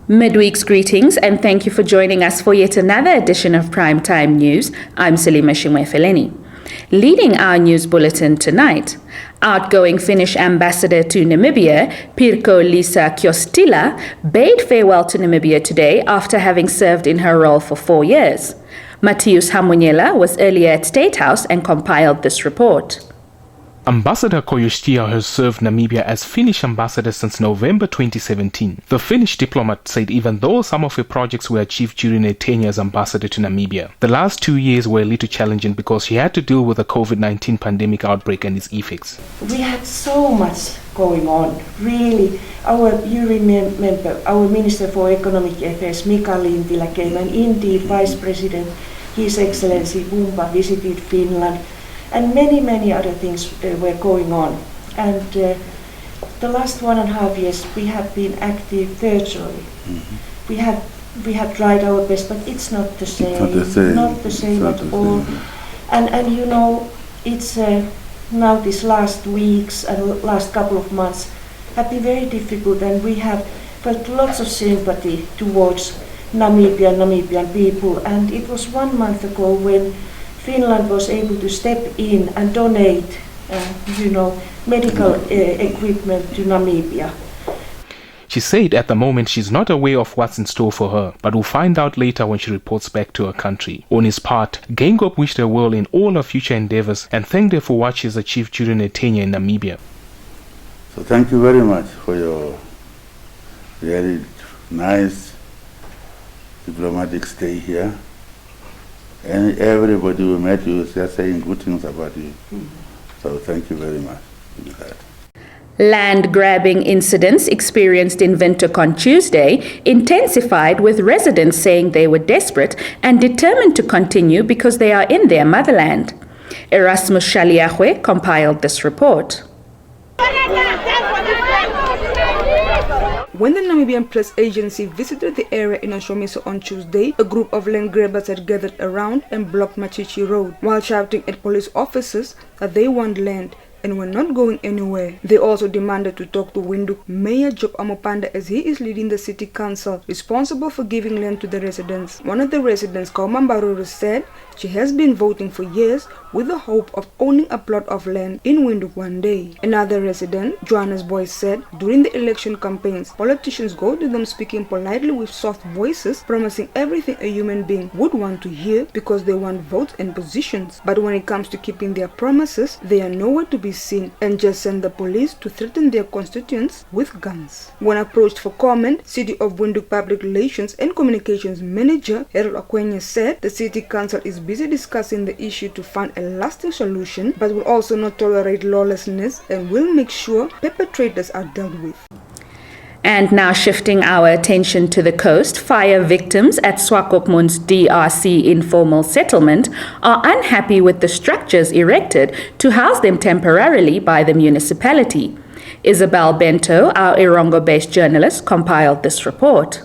Midweek's greetings and thank you for joining us for yet another edition of Primetime News. I'm Salima Shimwe-Feleni. Leading our news bulletin tonight, outgoing Finnish ambassador to Namibia, Pirkko-Liisa Kyöstila, bade farewell to Namibia today after having served in her role for 4 years. Matthias Hamunyela was earlier at State House and compiled this report. Ambassador Kyöstila has served Namibia as Finnish ambassador since November 2017. The Finnish diplomat said even though some of her projects were achieved during her tenure as ambassador to Namibia, the last 2 years were a little challenging because she had to deal with the COVID-19 pandemic outbreak and its effects. We had so much going on, really. You remember our Minister for Economic Affairs, Mika Lintilä, came, and indeed Vice President, His Excellency Bumba, visited Finland. And many other things were going on. And the last 1.5 years we have been active virtually. We have tried our best, but it's not the same. Not the same at all. And you know, it's now these last weeks and last couple of months have been very difficult, and we have felt lots of sympathy towards Namibian people. And it was 1 month ago when Finland was able to step in and donate, medical equipment to Namibia. She said at the moment she's not aware of what's in store for her, but will find out later when she reports back to her country. On his part, Geingob wished her well in all her future endeavors and thanked her for what she's achieved during her tenure in Namibia. So thank you very much for your very nice diplomatic stay here. And everybody who met you is just saying good things about you. So thank you very much for that. Land grabbing incidents experienced in Windhoek on Tuesday intensified, with residents saying they were desperate and determined to continue because they are in their motherland. Erasmus Shaliahwe compiled this report. When the Namibian press agency visited the area in Ashomiso on Tuesday, a group of land grabbers had gathered around and blocked Machichi Road while shouting at police officers that they want land and were not going anywhere. They also demanded to talk to Windhoek Mayor Job Amopanda, as he is leading the city council responsible for giving land to the residents. One of the residents, Kaumambaruru, said she has been voting for years with the hope of owning a plot of land in Windhoek one day. Another resident, Johannes Boyce, said during the election campaigns, politicians go to them speaking politely with soft voices, promising everything a human being would want to hear because they want votes and positions. But when it comes to keeping their promises, they are nowhere to be seen and just send the police to threaten their constituents with guns. When approached for comment, City of Windhoek Public Relations and Communications Manager Harold Akwenya said the city council is busy discussing the issue to find a lasting solution, but will also not tolerate lawlessness and will make sure perpetrators are dealt with. And now shifting our attention to the coast, fire victims at Swakopmund's DRC informal settlement are unhappy with the structures erected to house them temporarily by the municipality. Isabel Bento, our Irongo-based journalist, compiled this report.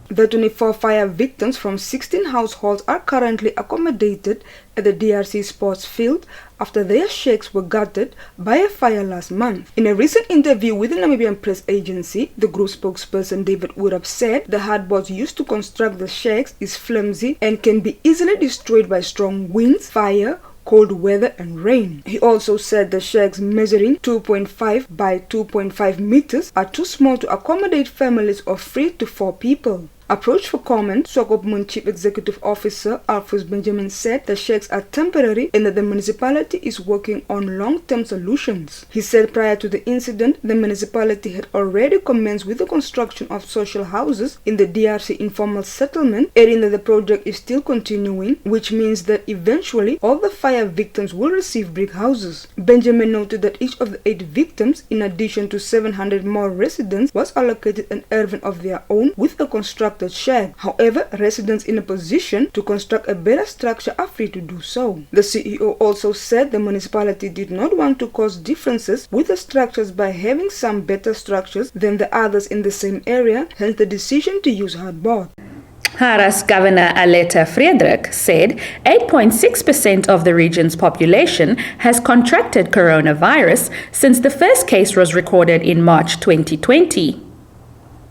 The 24 fire victims from 16 households are currently accommodated at the DRC sports field after their shacks were gutted by a fire last month. In a recent interview with the Namibian press agency, the group spokesperson David Woodrup said the hardboards used to construct the shacks is flimsy and can be easily destroyed by strong winds, fire, cold weather and rain. He also said the shacks measuring 2.5 by 2.5 meters are too small to accommodate families of 3 to 4 people. Approached for comment, Swakopmund Chief Executive Officer Alphonse Benjamin said the shacks are temporary and that the municipality is working on long-term solutions. He said prior to the incident, the municipality had already commenced with the construction of social houses in the DRC informal settlement, adding that the project is still continuing, which means that eventually all the fire victims will receive brick houses. Benjamin noted that each of the 8 victims, in addition to 700 more residents, was allocated an urban of their own with a constructed shack. However, residents in a position to construct a better structure are free to do so. The CEO also said the municipality did not want to cause differences with the structures by having some better structures than the others in the same area, hence the decision to use hardboard. Hara's Governor Aletta Friedrich said 8.6% of the region's population has contracted coronavirus since the first case was recorded in March 2020.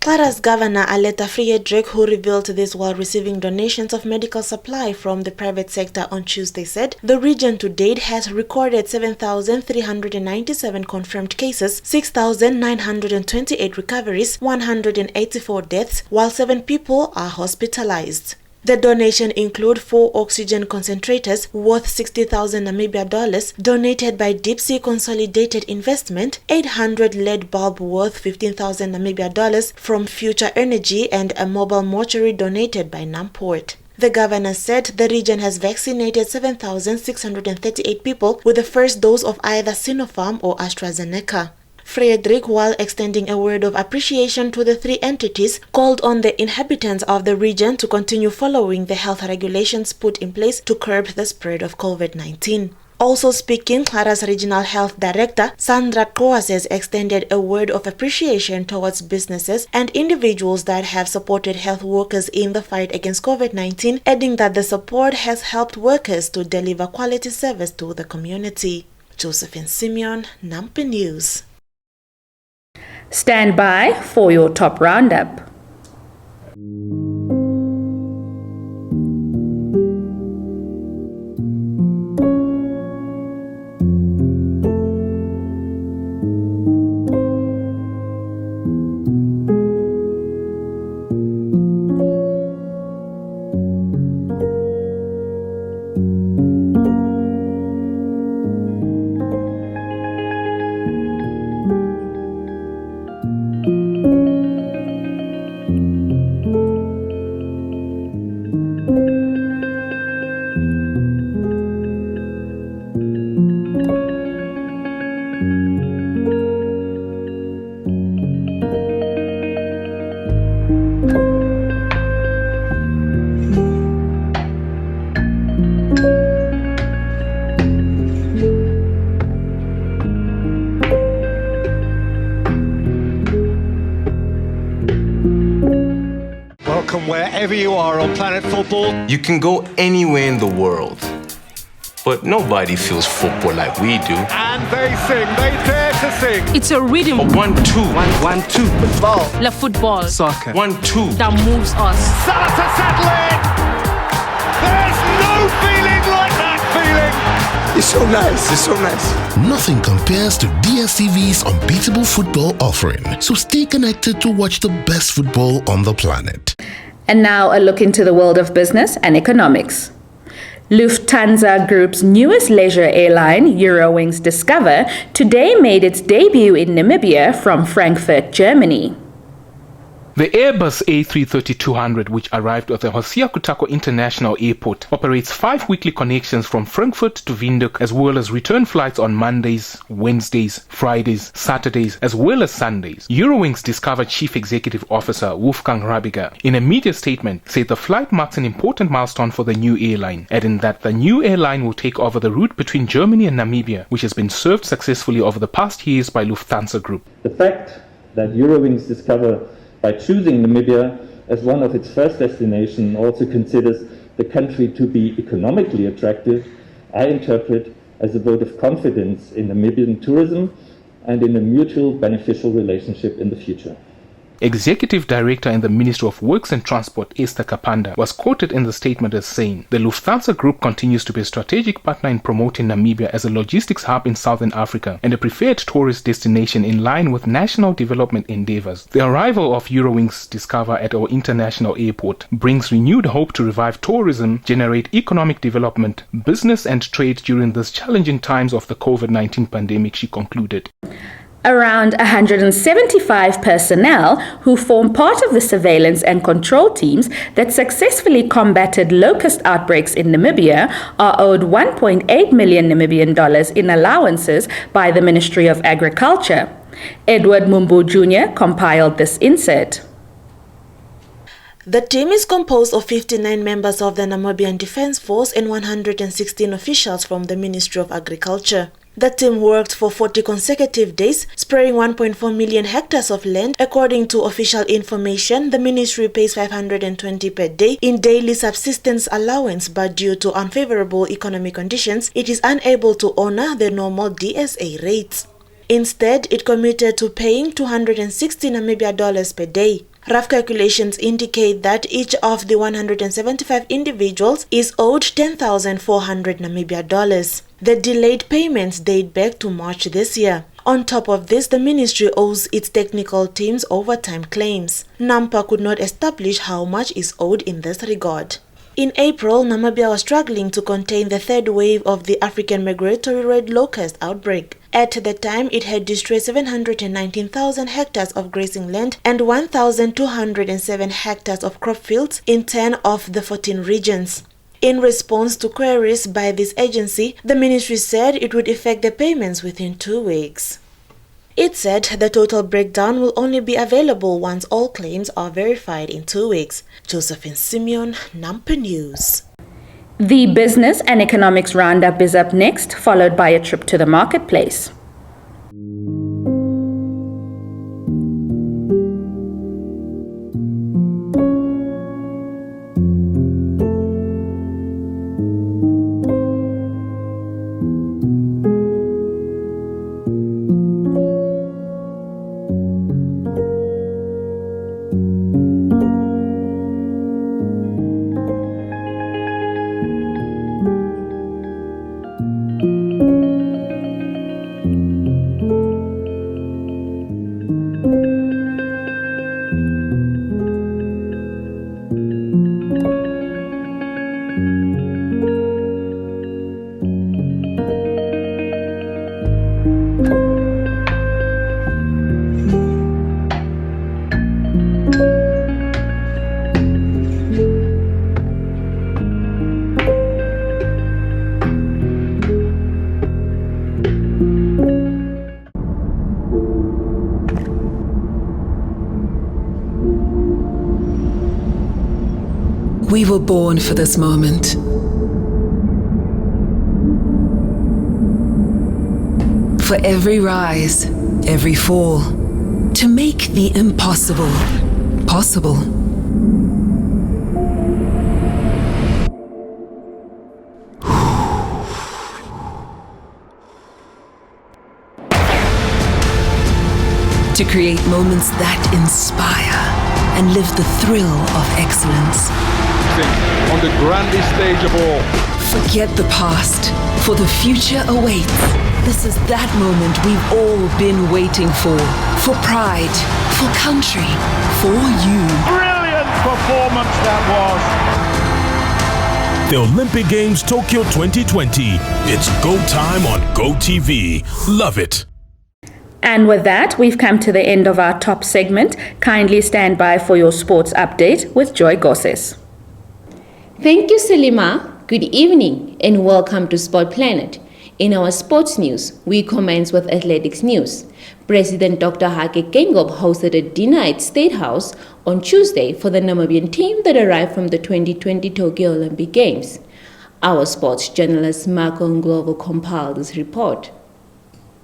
Clara's governor, Aletta Friedrich, who revealed this while receiving donations of medical supply from the private sector on Tuesday, said the region to date has recorded 7,397 confirmed cases, 6,928 recoveries, 184 deaths, while 7 people are hospitalized. The donation include 4 oxygen concentrators worth 60,000 Namibia dollars donated by Deep Sea Consolidated Investment, 800 lead bulb worth 15,000 Namibia dollars from Future Energy, and a mobile mortuary donated by Namport. The governor said the region has vaccinated 7,638 people with the first dose of either Sinopharm or AstraZeneca. Friedrich, while extending a word of appreciation to the 3 entities, called on the inhabitants of the region to continue following the health regulations put in place to curb the spread of COVID-19. Also speaking, Clara's Regional Health Director, Sandra Coases, extended a word of appreciation towards businesses and individuals that have supported health workers in the fight against COVID-19, adding that the support has helped workers to deliver quality service to the community. Josephine Simeon, Nampi News. Stand by for your top roundup. Welcome wherever you are on Planet Football. You can go anywhere in the world, but nobody feels football like we do. And they sing, they dare to sing. It's a rhythm. 1-2. 1-2. Football. La football. Soccer. 1-2. That moves us. Salah to settle it. There's no feeling like that feeling. It's so nice. It's so nice. Nothing compares to DSTV's unbeatable football offering. So stay connected to watch the best football on the planet. And now a look into the world of business and economics. Lufthansa Group's newest leisure airline, Eurowings Discover, today made its debut in Namibia from Frankfurt, Germany. The Airbus A330-200, which arrived at the Hosea Kutako International Airport, operates 5 weekly connections from Frankfurt to Windhoek, as well as return flights on Mondays, Wednesdays, Fridays, Saturdays, as well as Sundays. Eurowings Discover Chief Executive Officer Wolfgang Rabiger, in a media statement, said the flight marks an important milestone for the new airline, adding that the new airline will take over the route between Germany and Namibia, which has been served successfully over the past years by Lufthansa Group. The fact that Eurowings Discover, by choosing Namibia as one of its first destinations, also considers the country to be economically attractive, I interpret as a vote of confidence in Namibian tourism and in a mutual beneficial relationship in the future. Executive Director in the Ministry of Works and Transport, Esther Kapanda, was quoted in the statement as saying, "The Lufthansa Group continues to be a strategic partner in promoting Namibia as a logistics hub in Southern Africa and a preferred tourist destination in line with national development endeavors. The arrival of Eurowings Discover at our international airport brings renewed hope to revive tourism, generate economic development, business and trade during these challenging times of the COVID-19 pandemic," she concluded. Around 175 personnel who form part of the surveillance and control teams that successfully combated locust outbreaks in Namibia are owed 1.8 million Namibian dollars in allowances by the Ministry of Agriculture. Edward Mumbu Jr. compiled this insert. The team is composed of 59 members of the Namibian Defence Force and 116 officials from the Ministry of Agriculture. The team worked for 40 consecutive days, spraying 1.4 million hectares of land. According to official information, the ministry pays 520 per day in daily subsistence allowance, but due to unfavorable economic conditions, it is unable to honor the normal DSA rates. Instead, it committed to paying 260 Namibia dollars per day. Rough calculations indicate that each of the 175 individuals is owed 10,400 Namibia dollars. The delayed payments date back to March this year. On top of this, the ministry owes its technical teams overtime claims. NAMPA could not establish how much is owed in this regard. In April, Namibia was struggling to contain the third wave of the African migratory red locust outbreak. At the time, it had destroyed 719,000 hectares of grazing land and 1,207 hectares of crop fields in 10 of the 14 regions. In response to queries by this agency, the ministry said it would effect the payments within 2 weeks. It said the total breakdown will only be available once all claims are verified in 2 weeks. Josephine Simeon, NAMPA News. The business and economics roundup is up next, followed by a trip to the marketplace. We were born for this moment. For every rise, every fall, to make the impossible possible. To create moments that inspire and live the thrill of excellence. On the grandest stage of all. Forget the past, for the future awaits. This is that moment we've all been waiting for pride, for country, for you. Brilliant performance that was. The Olympic Games Tokyo 2020. It's go time on GoTV. Love it. And with that, we've come to the end of our top segment. Kindly stand by for your sports update with Joy Gosses. Thank you, Selima. Good evening and welcome to Sport Planet. In our sports news, we commence with athletics news. President Dr. Hage Geingob hosted a dinner at State House on Tuesday for the Namibian team that arrived from the 2020 Tokyo Olympic Games. Our sports journalist Marco Nglovo compiled this report.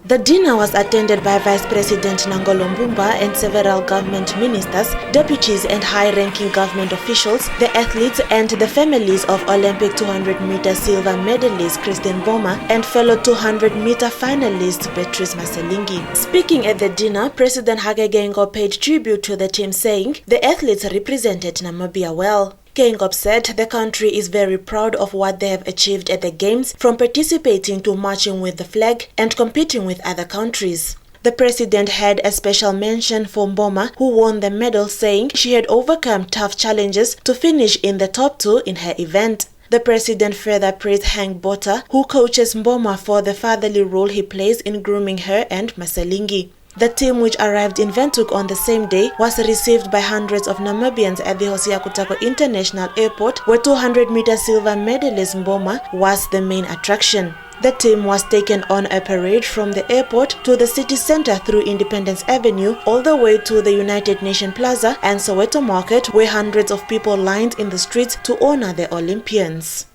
The dinner was attended by Vice President Nangolo Mbumba and several government ministers, deputies and high-ranking government officials, the athletes and the families of Olympic 200-meter silver medalist Christine Mboma and fellow 200-meter finalist Beatrice Maselingi. Speaking at the dinner, President Hage Geingob paid tribute to the team, saying the athletes represented Namibia well. Geingob said the country is very proud of what they have achieved at the Games, from participating to marching with the flag and competing with other countries. The president had a special mention for Mboma, who won the medal, saying she had overcome tough challenges to finish in the top 2 in her event. The president further praised Hank Botha, who coaches Mboma, for the fatherly role he plays in grooming her and Maselingi. The team, which arrived in Windhoek on the same day, was received by hundreds of Namibians at the Hosea Kutako International Airport, where 200-meter silver medalist Mboma was the main attraction. The team was taken on a parade from the airport to the city center through Independence Avenue all the way to the United Nations Plaza and Soweto Market, where hundreds of people lined in the streets to honor the Olympians.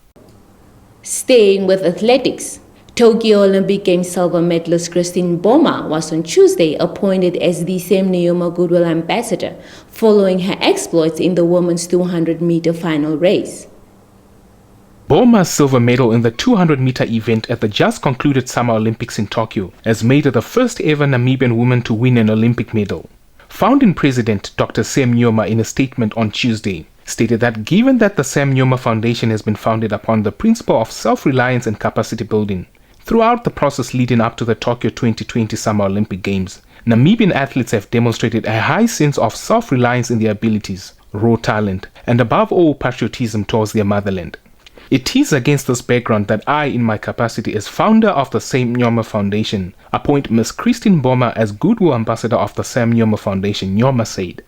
Staying with athletics, Tokyo Olympic Games silver medalist Christine Mboma was on Tuesday appointed as the Sam Nujoma Goodwill Ambassador following her exploits in the women's 200-meter final race. Boma's silver medal in the 200-meter event at the just concluded Summer Olympics in Tokyo has made her the first ever Namibian woman to win an Olympic medal. Founding President Dr. Sam Nujoma, in a statement on Tuesday, stated that given that the Sam Nujoma Foundation has been founded upon the principle of self-reliance and capacity building, throughout the process leading up to the Tokyo 2020 Summer Olympic Games, Namibian athletes have demonstrated a high sense of self-reliance in their abilities, raw talent, and above all patriotism towards their motherland. It is against this background that I, in my capacity as founder of the Sam Nujoma Foundation, appoint Ms. Christine Boma as Goodwill Ambassador of the Sam Nujoma Foundation, Nujoma said.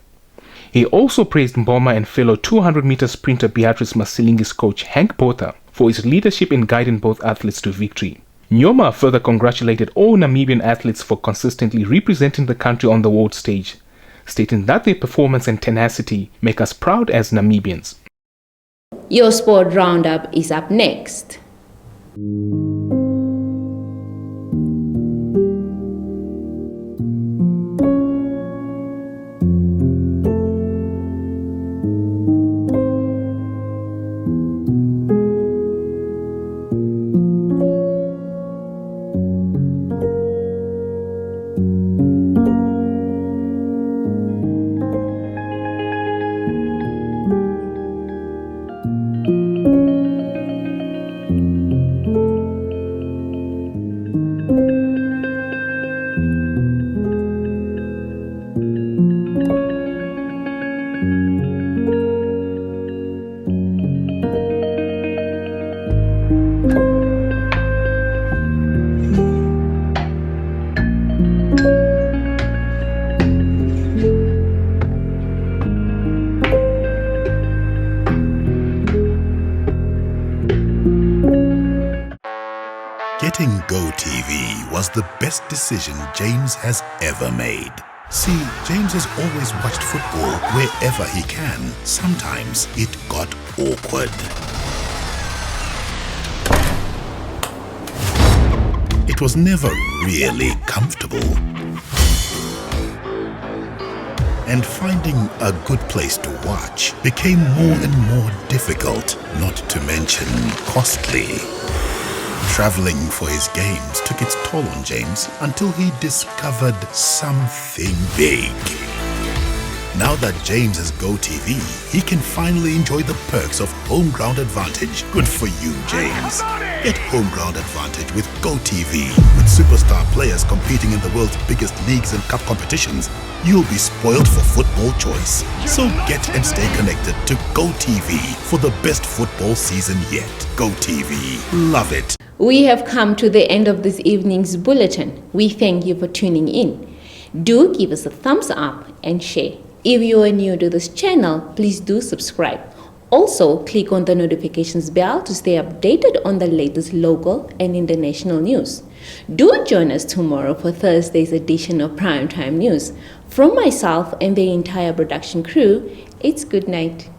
He also praised Boma and fellow 200-meter sprinter Beatrice Masilingi's coach Hank Botha for his leadership in guiding both athletes to victory. Nujoma further congratulated all Namibian athletes for consistently representing the country on the world stage, stating that their performance and tenacity make us proud as Namibians. Your sport roundup is up next. Getting GoTV was the best decision James has ever made. See, James has always watched football wherever he can. Sometimes it got awkward. It was never really comfortable. And finding a good place to watch became more and more difficult, not to mention costly. Traveling for his games took its toll on James until he discovered something big. Now that James has GoTV, he can finally enjoy the perks of home ground advantage. Good for you, James. Get home ground advantage with GoTV. With superstar players competing in the world's biggest leagues and cup competitions, you'll be spoiled for football choice. So get and stay connected to GoTV for the best football season yet. GoTV. Love it. We have come to the end of this evening's bulletin. We thank you for tuning in. Do give us a thumbs up and share. If you are new to this channel, please do subscribe. Also, click on the notifications bell to stay updated on the latest local and international news. Do join us tomorrow for Thursday's edition of Primetime News. From myself and the entire production crew, it's good night.